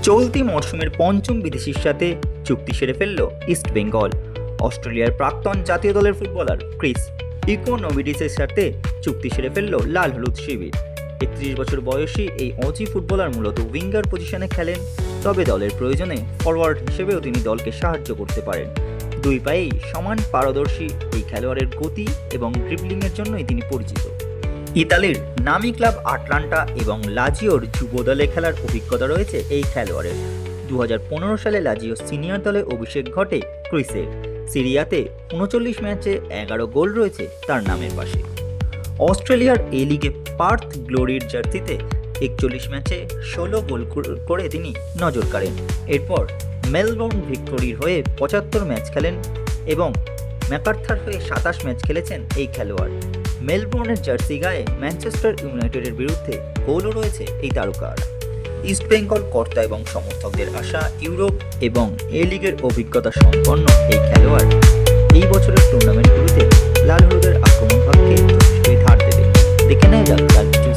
চলতি মরশুমের পঞ্চম বিদেশির সাথে চুক্তি সেরে ফেলল ইস্ট বেঙ্গল। অস্ট্রেলিয়ার প্রাক্তন জাতীয় দলের ফুটবলার ক্রিস ইকোনোভিডিসের সাথে চুক্তি সেরে ফেলল লাল হলুদ শিবির। ৩১ বছর বয়সী এই অজি ফুটবলার মূলত উইঙ্গার পজিশনে খেলেন, তবে দলের প্রয়োজনে ফরওয়ার্ড হিসেবেও তিনি দলকে সাহায্য করতে পারেন। দুই পায়েই সমান পারদর্শী এই খেলোয়াড়ের গতি এবং ড্রিবলিংয়ের জন্যই তিনি পরিচিত। ইতালির নামি ক্লাব আটলান্টা এবং লাজিওর যুব দলে খেলার অভিজ্ঞতা রয়েছে এই খেলোয়াড়ের। 2015 সালে লাজিও সিনিয়র দলে অভিষেক ঘটে ক্রিসের। সিরিয়াতে 39 ম্যাচে 11 গোল রয়েছে তার নামের পাশে। অস্ট্রেলিয়ার এ লিগে পার্থ গ্লোরির জার্সিতে 41 ম্যাচে 16 গোল করে তিনি নজর কাড়েন। এরপর মেলবোর্ন ভিক্টোরির হয়ে 75 ম্যাচ খেলেন এবং ম্যাকার্থার হয়ে 27 ম্যাচ খেলেছেন এই খেলোয়াড়। মেলবোর্নের জার্সি গায়ে ম্যানচেস্টার ইউনাইটেডের বিরুদ্ধে গোলও রয়েছে এই তারকার। ইস্ট বেঙ্গল কর্তা এবং সমর্থকদের আশা ইউরোপ এবং এ লিগের অভিজ্ঞতা সম্পন্ন এই খেলোয়াড় এই বছরের টুর্নামেন্টগুলিতে লাল হলুদের আক্রমণ ভাগকে যথেষ্টই ধার দেবে। দেখে নেওয়া যাক তার কিছু